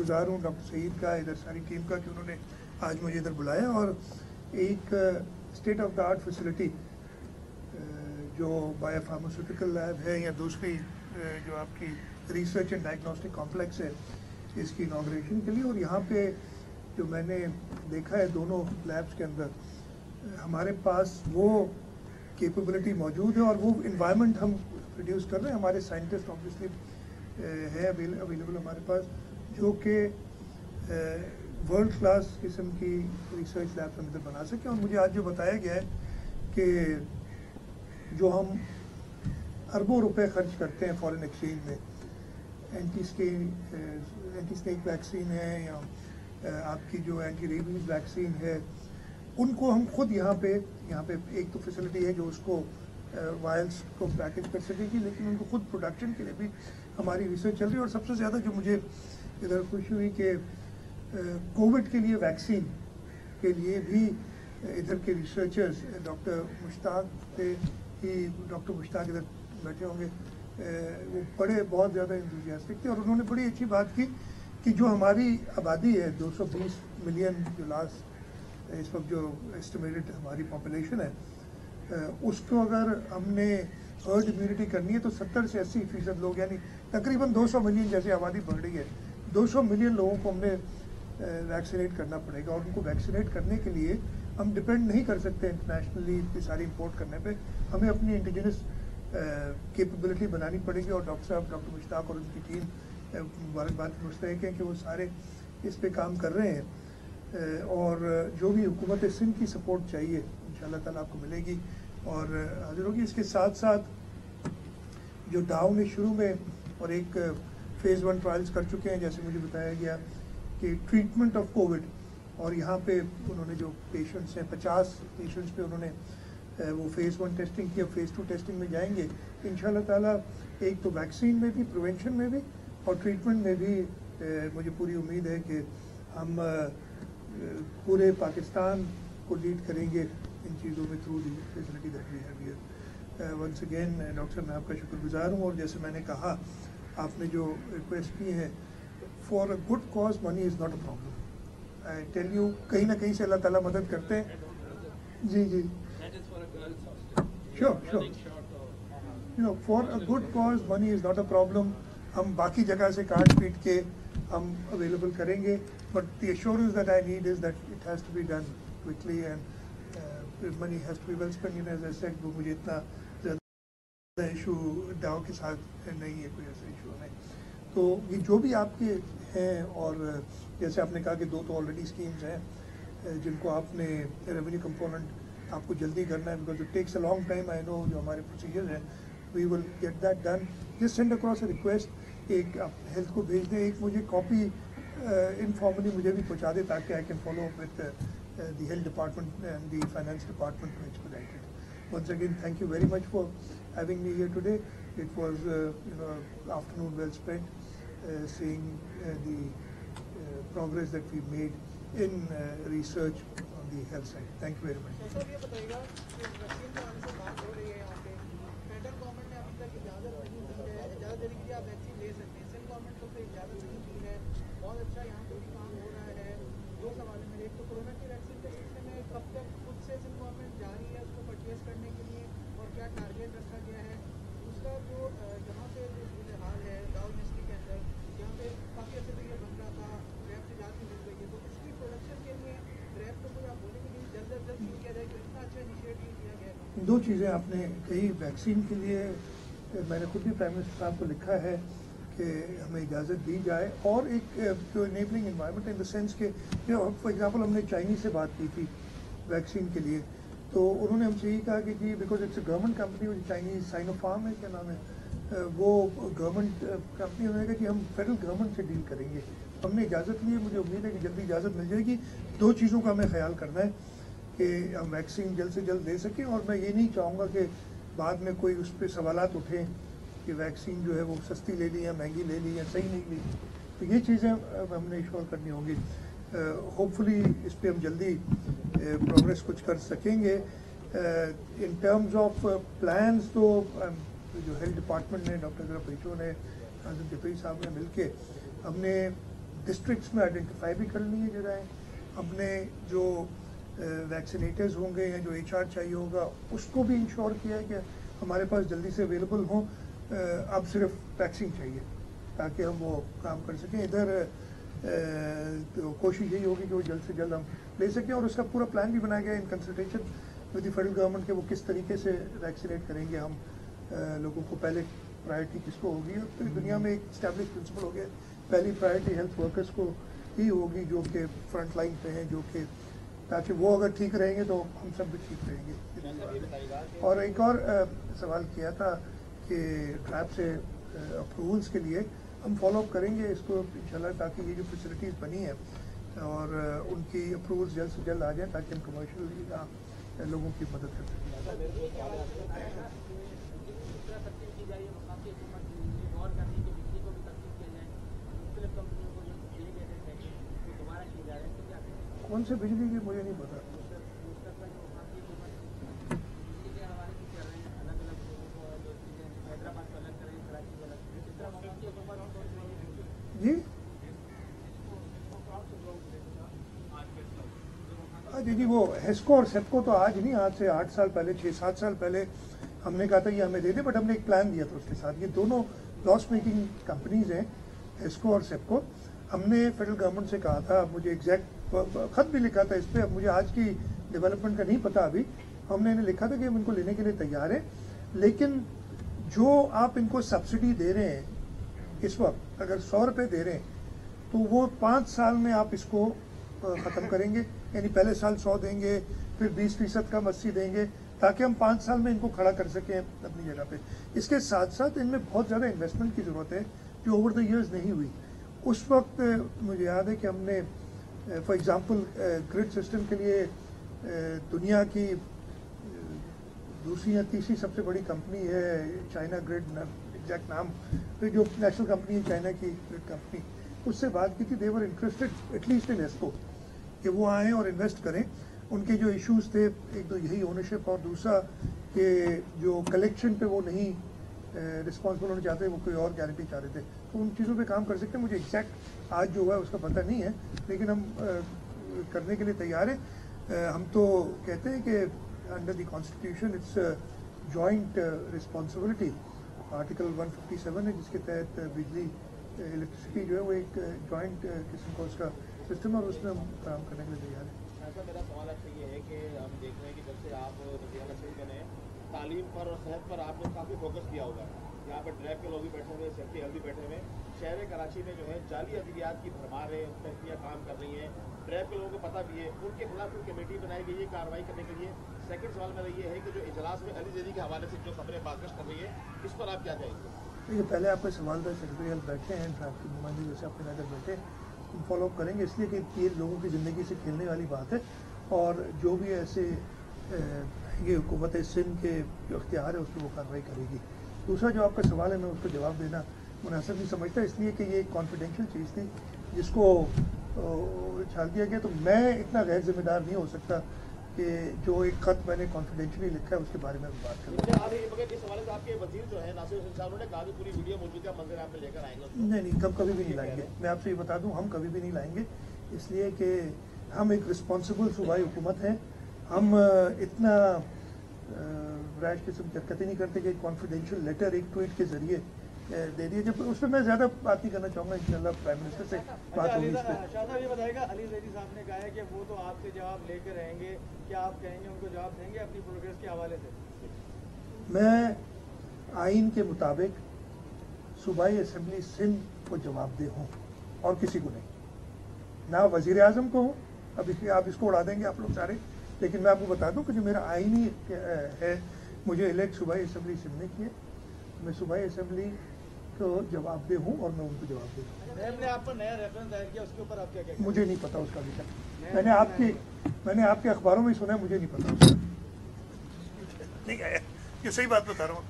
शुक्रगुजार हूँ डॉक्टर सईद का, इधर सारी टीम का कि उन्होंने आज मुझे इधर बुलाया और एक state of the art facility जो बायो फार्मास्यूटिकल लैब है या दूसरी जो आपकी रिसर्च एंड डायग्नोस्टिक कॉम्प्लेक्स है, इसकी इनाग्रेशन के लिए। और यहाँ पे जो मैंने देखा है दोनों लैब्स के अंदर हमारे पास वो कैपेबिलिटी मौजूद है और वो इन्वायरमेंट हम प्रोड्यूस कर रहे हैं। हमारे साइंटिस्ट ऑब्वियसली है अवेलेबल हमारे पास, जो कि वर्ल्ड क्लास किस्म की रिसर्च लैब हम इधर बना सकें। और मुझे आज जो बताया गया है कि जो हम अरबों रुपए खर्च करते हैं फॉरेन एक्सचेंज में, एंटी स्नेक वैक्सीन है या आपकी जो एंटी रेबीज वैक्सीन है, उनको हम खुद यहाँ पे एक तो फैसिलिटी है जो उसको वायल्स को पैकेज कर सकेगी, लेकिन उनको खुद प्रोडक्शन के लिए भी हमारी रिसर्च चल रही है। और सबसे ज़्यादा जो मुझे इधर खुशी हुई कि कोविड के लिए वैक्सीन के लिए भी इधर के रिसर्चर्स डॉक्टर मुश्ताक थे कि डॉक्टर मुश्ताक इधर बैठे होंगे, वो बड़े बहुत ज़्यादा इंथुजियास्टिक थे और उन्होंने बड़ी अच्छी बात की कि जो हमारी आबादी है 220 मिलियन जो लास्ट इस वक्त जो एस्टिमेटेड हमारी पॉपुलेशन है, उसको अगर हमने हर्ड इम्यूनिटी करनी है तो 70 से 80% लोग, यानी तकरीबन 200 मिलियन जैसे आबादी बढ़ रही है, 200 मिलियन लोगों को हमने वैक्सीनेट करना पड़ेगा। और उनको वैक्सीनेट करने के लिए हम डिपेंड नहीं कर सकते इंटरनेशनली इतनी सारी इंपोर्ट करने पे, हमें अपनी इंडिजिनस कैपेबिलिटी बनानी पड़ेगी। और डॉक्टर साहब, डॉक्टर मुश्ताक और उनकी टीम मुबारकबाद मुस्तहिक हैं कि वो सारे इस पे काम कर रहे हैं। और जो भी हुकूमत सिंध की सपोर्ट चाहिए इंशाअल्लाह ताला आपको मिलेगी और हाजिर होगी। इसके साथ साथ जो डाउ ने शुरू में और एक फेज़ 1 ट्रायल्स कर चुके हैं, जैसे मुझे बताया गया कि ट्रीटमेंट ऑफ कोविड, और यहाँ पे उन्होंने जो पेशेंट्स हैं 50 पेशेंट्स पे उन्होंने वो फेज़ 1 टेस्टिंग किया, फेज़ 2 टेस्टिंग में जाएंगे इंशाअल्लाह ताला। एक तो वैक्सीन में भी, प्रिवेंशन में भी और ट्रीटमेंट में भी मुझे पूरी उम्मीद है कि हम पूरे पाकिस्तान को लीड करेंगे इन चीज़ों में through the facility that we have here. Once again doctor साहब मैं आपका शुक्रगुजार हूँ। और जैसे मैंने कहा, आपने जो रिक्वेस्ट की है, for a good cause money is not a problem. I tell you, कहीं ना कहीं से अल्लाह ताला मदद करते हैं। जी जी, sure, you know, for a good cause money is not a problem. हम बाकी जगह से काट पीट के हम अवेलेबल करेंगे, but the assurance that I need is that it has to be done quickly and money has to be well spent. As I said, वो मुझे इतना ज़्यादा इशू डाउ के साथ नहीं है, कोई ऐसा इशू नहीं। तो ये जो भी आपके हैं, और जैसे आपने कहा कि 2 तो ऑलरेडी स्कीम्स हैं जिनको आपने रेवेन्यू कंपोनेंट आपको जल्दी करना है, because it takes a long time. I know जो हमारे प्रोसीजर्स हैं, we will get that done. Just send across a request, एक आप हेल्थ को भेज दें, एक मुझे कॉपी इनफॉर्मली मुझे भी पहुँचा दें ताकि I can follow up with the health department and the finance department to expedite it. Once again, thank you very much for having me here today. It was afternoon well spent seeing the progress that we made in research on the health side. Thank you very much. Sir ये बताइएगा कि vaccine के आने से बात हो रही है यहाँ पे, फेडरल गवर्नमेंट ने अभी तक इजाज़त नहीं दी है, इजाज़त देने के लिए आप वैक्सीन ले सकते हैं, सेंट्रल गवर्नमेंट को इजाज़त नहीं दी है। बहुत अच्छा यहाँ पे भी काम हो रहा है। 2 सवाल है मेरे, एक तो कोरोना की वैक्सीन के सिलसिले में कब तक खुद से सेंट्रल गवर्नमेंट जा रही है उसको परचेज करने के लिए और क्या टारगेट रखा गया है। दूसरा, जो जहाँ पे जो हाल है डाउ यूनिवर्सिटी के अंदर, जहाँ पे काफ़ी अच्छे से ये बन रहा था, रैप से इजाज़त मिल गई है, तो इसकी प्रोडक्शन के लिए रैप को कोई आप बोलेंगे कि जल्द से जल्द शुरू किया जाए, तो इतना अच्छा इनिशिएटिव किया गया है। 2 चीज़ें आपने कही। वैक्सीन के लिए मैंने खुद भी प्राइम मिनिस्टर साहब को लिखा है कि हमें इजाज़त दी जाए, और एक जो enabling environment in the sense के, फॉर एग्जांपल हमने चाइनीज़ से बात की थी वैक्सीन के लिए, तो उन्होंने हमसे यही कहा कि जी because it's a government company, वो चाइनीज़ साइनोफार्म है, क्या नाम है, वो गवर्नमेंट कंपनी, उन्होंने कहा कि हम फेडरल गवर्नमेंट से डील करेंगे। हमने इजाज़त ली है, मुझे उम्मीद है कि जल्दी इजाज़त मिल जाएगी। 2 चीज़ों का हमें ख्याल करना है कि हम वैक्सीन जल्द से जल्द दे सकें, और मैं ये नहीं चाहूँगा कि बाद में कोई उस पर सवालात उठें कि वैक्सीन जो है वो सस्ती ले ली या महंगी ले ली या सही नहीं ली। तो ये चीज़ें हमने इंश्योर करनी होंगी। होपफुली इस पर हम जल्दी प्रोग्रेस कुछ कर सकेंगे। इन टर्म्स ऑफ प्लान्स, तो जो हेल्थ डिपार्टमेंट ने, डॉक्टर ज़रा पैचो ने, हाजिर जफरी साहब ने मिल के हमने डिस्ट्रिक्ट्स में आइडेंटिफाई भी कर लिए जगहें, हमने जो वैक्सीनेटर्स होंगे या जो HR चाहिए होगा उसको भी इंश्योर किया है कि हमारे पास जल्दी से अवेलेबल हों। अब सिर्फ वैक्सीन चाहिए ताकि हम वो काम कर सकें। इधर तो कोशिश यही होगी कि वो जल्द से जल्द हम ले सकें, और उसका पूरा प्लान भी बनाया गया in consultation with the federal government के वो किस तरीके से वैक्सीनेट करेंगे हम लोगों को, पहले प्रायोरिटी किसको होगी। और पूरी दुनिया में एक स्टैब्लिश प्रिंसिपल हो गया, पहली प्रायोरिटी हेल्थ वर्कर्स को ही होगी जो कि फ्रंट लाइन पे हैं, जो कि ताकि वो अगर ठीक रहेंगे तो हम सब भी ठीक रहेंगे। और एक और सवाल किया था कि ट्रैप से अप्रूवल्स के लिए हम फॉलोअप करेंगे इसको इंशाल्लाह, ताकि ये जो फैसिलिटीज़ बनी है और उनकी अप्रूवल्स जल्द से जल्द आ जाए ताकि हम कमर्शियल लोगों की मदद कर सकें। कौन से बिजली की मुझे नहीं पता। जी जी वो हेस्को और सेप्को तो आज नहीं, आज से 8 साल पहले 6-7 साल पहले हमने कहा था ये हमें दे दे, बट हमने एक प्लान दिया था उसके साथ। ये दोनों लॉस मेकिंग कंपनीज हैं, हेस्को और सेप्को। हमने फेडरल गवर्नमेंट से कहा था, मुझे एग्जैक्ट खत भी लिखा था इस पर, अब मुझे आज की डेवलपमेंट का नहीं पता अभी। हमने इन्हें लिखा था कि हम इनको लेने के लिए तैयार हैं, लेकिन जो आप इनको सब्सिडी दे रहे हैं इस वक्त, अगर 100 रुपये दे रहे हैं तो वो 5 साल में आप इसको ख़त्म करेंगे। यानी पहले साल 100 देंगे, फिर 20% कम 80 देंगे, ताकि हम 5 साल में इनको खड़ा कर सकें अपनी जगह पे। इसके साथ साथ इनमें बहुत ज़्यादा इन्वेस्टमेंट की ज़रूरत है जो ओवर द ईयर्स नहीं हुई। उस वक्त मुझे याद है कि हमने फॉर एग्ज़ाम्पल ग्रिड सिस्टम के लिए दुनिया की दूसरी या तीसरी सबसे बड़ी कंपनी है चाइना ग्रिड, एग्जैक्ट नाम, फिर जो नेशनल कंपनी है चाइना की ग्रिड कंपनी, उससे बात की थी। दे वर इंटरेस्टेड एटलीस्ट इन एस्को कि वो आएँ और इन्वेस्ट करें। उनके जो इश्यूज थे, एक तो यही ओनरशिप, और दूसरा कि जो कलेक्शन पे वो नहीं रिस्पॉन्सिबल होना चाहते, वो कोई और गारंटी चाह रहे थे। तो उन चीज़ों पे काम कर सकते हैं। मुझे एग्जैक्ट आज जो हुआ है उसका पता नहीं है, लेकिन हम करने के लिए तैयार हैं। हम तो कहते हैं कि under the constitution it's joint responsibility, article 157 है, जिसके तहत बिजली इलेक्ट्रिसिटी जो है वो एक जॉइंट किस्म का उसका सिस्टम है, और उसमें हम काम करने के लिए तैयार हैं। ऐसा मेरा सवाल आपसे ये है कि हम देख रहे हैं कि जब से आप वज़ीर नसीर बने, तालीम पर और सेहत पर आपने काफ़ी फोकस किया होगा। यहाँ पर ड्रैग के लोग भी बैठे हुए, सेफ्टी हेल्थ भी बैठे हुए। शहर कराची में जो है जाली अद्वियात की भरमार है, फैक्ट्रियाँ काम कर रही हैं, ड्रैग के लोगों को पता भी है, उनके खिलाफ कोई कमेटी बनाई गई है कार्रवाई करने के लिए। सेकंड सवाल मेरा ये है कि जो इजलास में अली ज़ैदी के हवाले से जो खबरें बातचीत कर रही है, इस पर आप क्या कहेंगे? देखिए, पहले आपका सवाल था सेक्रेटरी हेल्थ बैठे हैं, ट्रैक की नुमाइंदगी जैसे अपने नगर बैठे, हम फॉलोअप करेंगे, इसलिए कि ये लोगों की ज़िंदगी से खेलने वाली बात है। और जो भी ऐसे ये हुकूमत सिंध के जो अख्तियार है उस पर वो कार्रवाई करेगी। दूसरा जो आपका सवाल है, मैं उसको जवाब देना मुनासिब नहीं समझता, इसलिए कि ये एक कॉन्फिडेंशियल चीज़ थी जिसको छाल दिया गया। तो मैं इतना गैर जिम्मेदार नहीं हो सकता कि जो एक ख़त मैंने कॉन्फिडेंशियली लिखा है उसके बारे में बात करूँ। इस हवाले से आपके वजीर जो है नासिर हुसैन साहब ने कहा कि पूरी वीडियो मौजूदा मंजर आप में लेकर आएंगे। नहीं, कभी भी नहीं लाएंगे। मैं आपसे ये बता दूं, हम कभी भी नहीं लाएंगे, इसलिए कि हम एक रिस्पॉन्सिबल सूबाई हुकूमत है। हम इतना रैश किस्म की हरकतें नहीं करते कि कॉन्फिडेंशियल लेटर एक ट्वीट के जरिए दे दिए। जब उस पर मैं ज़्यादा बात नहीं करना चाहूँगा, इंशाल्लाह प्राइम मिनिस्टर से बात होगी इस पर। शाह साहब ये बताएगा, अली ज़ैदी साहब ने कहा है कि वो तो आपसे जवाब लेकर रहेंगे, क्या आप कहेंगे उनको जवाब देंगे अपनी प्रोग्रेस के हवाले से? मैं आइन के मुताबिक सूबाई असम्बली सिंध को जवाबदेह हूँ और किसी को नहीं, ना वज़ीर आज़म को हूँ। अब आप इसको उड़ा देंगे आप लोग सारे, लेकिन मैं आपको बता दूं कि जो मेरा आईनी है, मुझे इलेक्ट सूबाई असम्बली सिंध ने किया, मैं सूबाई असम्बली को जवाबदेह हूँ और मैं उनको जवाबदेह हूँ। ने आप पर नया रेफरेंस दायर किया, उसके ऊपर आप क्या कहेंगे? मुझे नहीं पता उसका अभी तक। मैंने आपके अखबारों में सुना है, मुझे नहीं पता उसका। नहीं आया, ये सही बात बता रहा हूँ।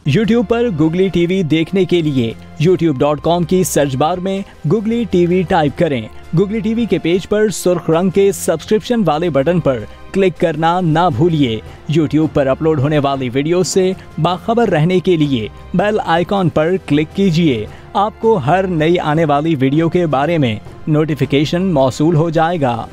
YouTube पर Googley TV देखने के लिए youtube.com की सर्च बार में Googley TV टाइप करें। Googley TV के पेज पर सुर्ख रंग के सब्सक्रिप्शन वाले बटन पर क्लिक करना ना भूलिए। YouTube पर अपलोड होने वाली वीडियो से बाखबर रहने के लिए बेल आइकॉन पर क्लिक कीजिए। आपको हर नई आने वाली वीडियो के बारे में नोटिफिकेशन मौसूल हो जाएगा।